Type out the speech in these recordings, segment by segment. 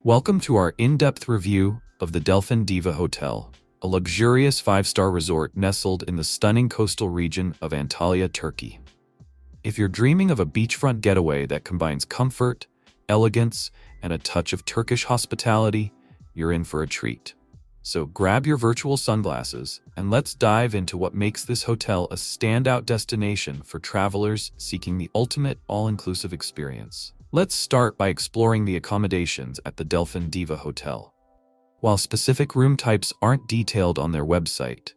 Welcome to our in-depth review of the Delphin Diva Hotel, a luxurious 5-star resort nestled in the stunning coastal region of Antalya, Turkey. If you're dreaming of a beachfront getaway that combines comfort, elegance, and a touch of Turkish hospitality, you're in for a treat. So grab your virtual sunglasses and let's dive into what makes this hotel a standout destination for travelers seeking the ultimate all-inclusive experience. Let's start by exploring the accommodations at the Delphin Diva Hotel. While specific room types aren't detailed on their website,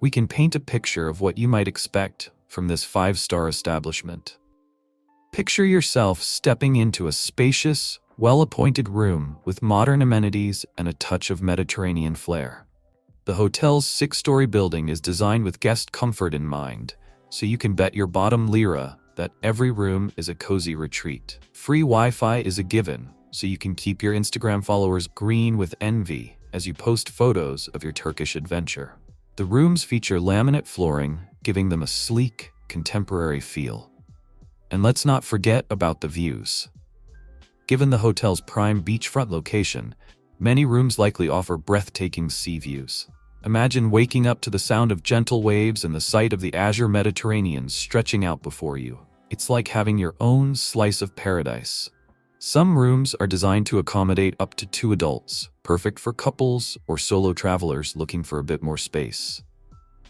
we can paint a picture of what you might expect from this 5-star establishment. Picture yourself stepping into a spacious, well-appointed room with modern amenities and a touch of Mediterranean flair. The hotel's 6-story building is designed with guest comfort in mind, so you can bet your bottom lira that every room is a cozy retreat. Free Wi-Fi is a given, so you can keep your Instagram followers green with envy as you post photos of your Turkish adventure. The rooms feature laminate flooring, giving them a sleek, contemporary feel. And let's not forget about the views. Given the hotel's prime beachfront location, many rooms likely offer breathtaking sea views. Imagine waking up to the sound of gentle waves and the sight of the azure Mediterranean stretching out before you. It's like having your own slice of paradise. Some rooms are designed to accommodate up to 2 adults, perfect for couples or solo travelers looking for a bit more space.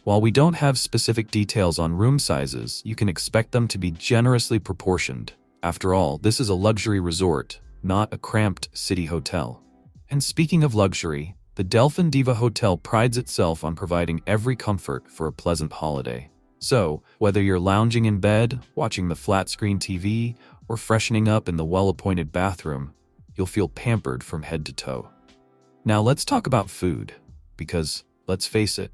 While we don't have specific details on room sizes, you can expect them to be generously proportioned. After all, this is a luxury resort, not a cramped city hotel. And speaking of luxury, the Delphin Diva Hotel prides itself on providing every comfort for a pleasant holiday. So, whether you're lounging in bed, watching the flat-screen TV, or freshening up in the well-appointed bathroom, you'll feel pampered from head to toe. Now let's talk about food, because, let's face it,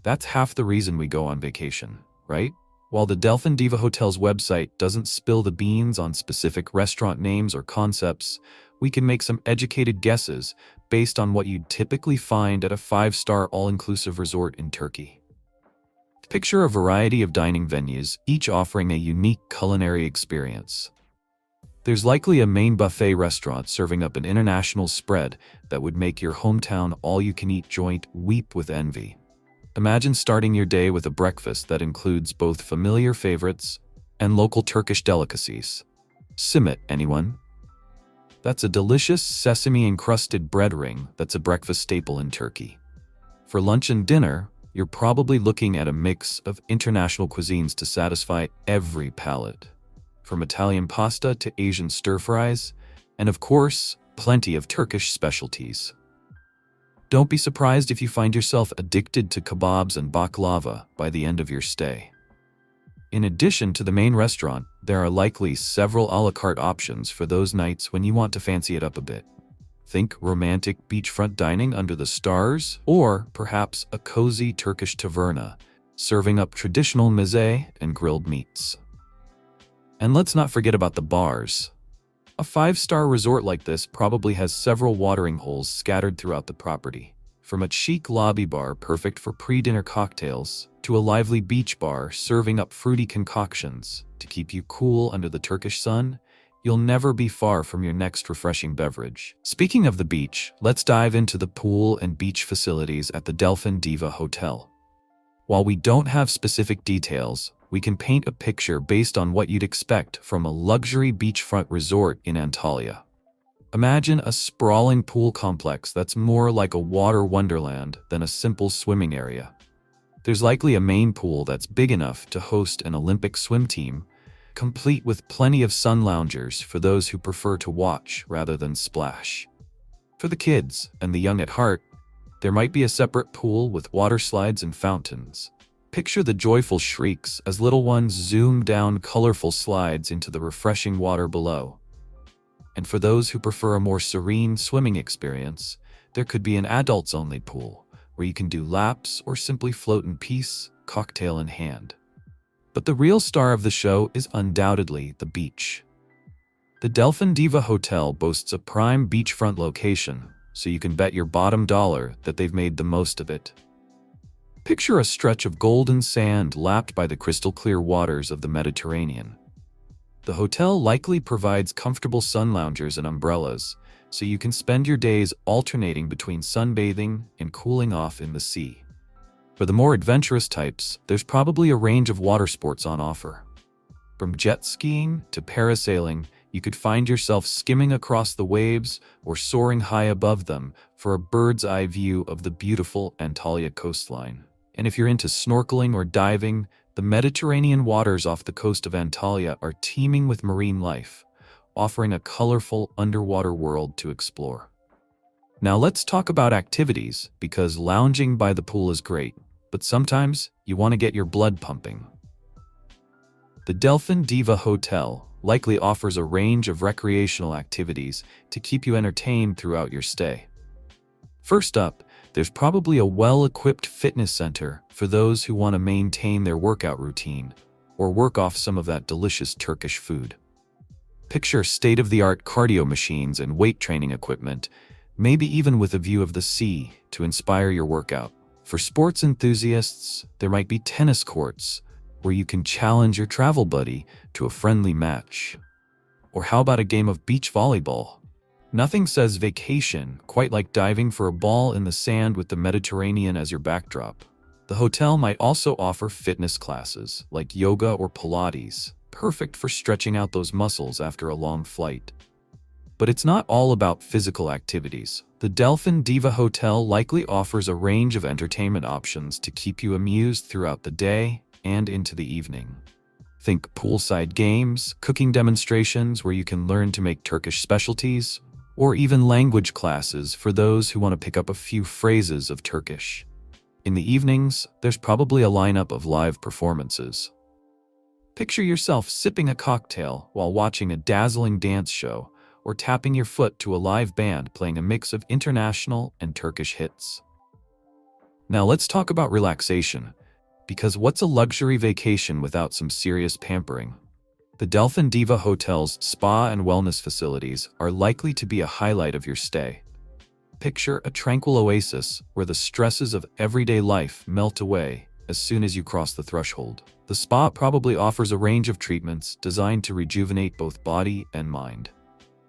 that's half the reason we go on vacation, right? While the Delphin Diva Hotel's website doesn't spill the beans on specific restaurant names or concepts, we can make some educated guesses based on what you'd typically find at a 5-star all-inclusive resort in Turkey. Picture a variety of dining venues, each offering a unique culinary experience. There's likely a main buffet restaurant serving up an international spread that would make your hometown all-you-can-eat joint weep with envy. Imagine starting your day with a breakfast that includes both familiar favorites and local Turkish delicacies. Simit, anyone? That's a delicious sesame-encrusted bread ring that's a breakfast staple in Turkey. For lunch and dinner, you're probably looking at a mix of international cuisines to satisfy every palate. From Italian pasta to Asian stir-fries, and of course, plenty of Turkish specialties. Don't be surprised if you find yourself addicted to kebabs and baklava by the end of your stay. In addition to the main restaurant, there are likely several a la carte options for those nights when you want to fancy it up a bit. Think romantic beachfront dining under the stars, or perhaps a cozy Turkish taverna, serving up traditional meze and grilled meats. And let's not forget about the bars. A 5-star resort like this probably has several watering holes scattered throughout the property. From a chic lobby bar perfect for pre-dinner cocktails, to a lively beach bar serving up fruity concoctions to keep you cool under the Turkish sun, you'll never be far from your next refreshing beverage. Speaking of the beach, let's dive into the pool and beach facilities at the Delphin Diva Hotel. While we don't have specific details, we can paint a picture based on what you'd expect from a luxury beachfront resort in Antalya. Imagine a sprawling pool complex that's more like a water wonderland than a simple swimming area. There's likely a main pool that's big enough to host an Olympic swim team, complete with plenty of sun loungers for those who prefer to watch rather than splash. For the kids and the young at heart, there might be a separate pool with water slides and fountains. Picture the joyful shrieks as little ones zoom down colorful slides into the refreshing water below. And for those who prefer a more serene swimming experience, there could be an adults-only pool where you can do laps or simply float in peace, cocktail in hand. But the real star of the show is undoubtedly the beach. The Delphin Diva Hotel boasts a prime beachfront location, so you can bet your bottom dollar that they've made the most of it. Picture a stretch of golden sand lapped by the crystal-clear waters of the Mediterranean. The hotel likely provides comfortable sun loungers and umbrellas, so you can spend your days alternating between sunbathing and cooling off in the sea. For the more adventurous types, there's probably a range of water sports on offer. From jet skiing to parasailing, you could find yourself skimming across the waves or soaring high above them for a bird's-eye view of the beautiful Antalya coastline. And if you're into snorkeling or diving, the Mediterranean waters off the coast of Antalya are teeming with marine life, offering a colorful underwater world to explore. Now let's talk about activities, because lounging by the pool is great, but sometimes you want to get your blood pumping. The Delphin Diva Hotel likely offers a range of recreational activities to keep you entertained throughout your stay. First up, there's probably a well-equipped fitness center for those who want to maintain their workout routine or work off some of that delicious Turkish food. Picture state-of-the-art cardio machines and weight training equipment, maybe even with a view of the sea to inspire your workout. For sports enthusiasts, there might be tennis courts where you can challenge your travel buddy to a friendly match. Or how about a game of beach volleyball? Nothing says vacation quite like diving for a ball in the sand with the Mediterranean as your backdrop. The hotel might also offer fitness classes like yoga or Pilates, perfect for stretching out those muscles after a long flight. But it's not all about physical activities. The Delphin Diva Hotel likely offers a range of entertainment options to keep you amused throughout the day and into the evening. Think poolside games, cooking demonstrations where you can learn to make Turkish specialties, or even language classes for those who want to pick up a few phrases of Turkish. In the evenings, there's probably a lineup of live performances. Picture yourself sipping a cocktail while watching a dazzling dance show, or tapping your foot to a live band playing a mix of international and Turkish hits. Now let's talk about relaxation, because what's a luxury vacation without some serious pampering? The Delphin Diva Hotel's spa and wellness facilities are likely to be a highlight of your stay. Picture a tranquil oasis where the stresses of everyday life melt away as soon as you cross the threshold. The spa probably offers a range of treatments designed to rejuvenate both body and mind.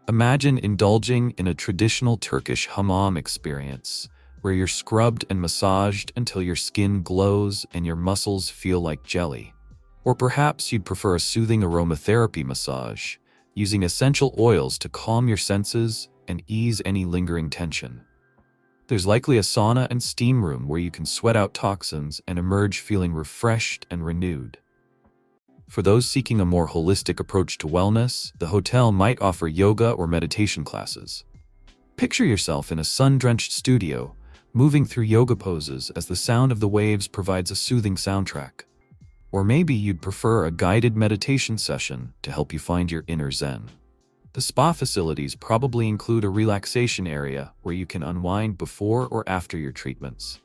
Imagine indulging in a traditional Turkish hammam experience, where you're scrubbed and massaged until your skin glows and your muscles feel like jelly. Or perhaps you'd prefer a soothing aromatherapy massage, using essential oils to calm your senses and ease any lingering tension. There's likely a sauna and steam room where you can sweat out toxins and emerge feeling refreshed and renewed. For those seeking a more holistic approach to wellness, the hotel might offer yoga or meditation classes. Picture yourself in a sun-drenched studio, moving through yoga poses as the sound of the waves provides a soothing soundtrack. Or maybe you'd prefer a guided meditation session to help you find your inner zen. The spa facilities probably include a relaxation area where you can unwind before or after your treatments.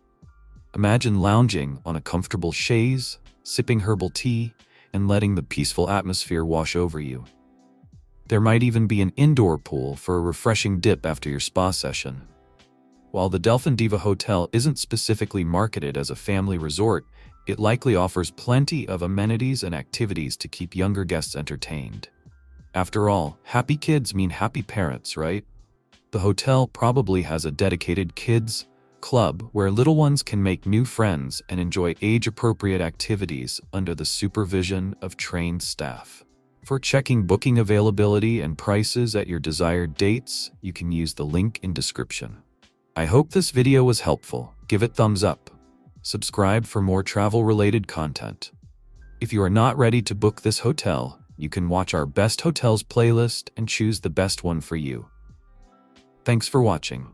Imagine lounging on a comfortable chaise, sipping herbal tea, and letting the peaceful atmosphere wash over you. There might even be an indoor pool for a refreshing dip after your spa session. While the Delphin Diva Hotel isn't specifically marketed as a family resort, it likely offers plenty of amenities and activities to keep younger guests entertained. After all, happy kids mean happy parents, right? The hotel probably has a dedicated kids club where little ones can make new friends and enjoy age-appropriate activities under the supervision of trained staff. For checking booking availability and prices at your desired dates, you can use the link in description. I hope this video was helpful. Give it thumbs up. Subscribe for more travel-related content. If you are not ready to book this hotel, you can watch our Best Hotels playlist and choose the best one for you. Thanks for watching.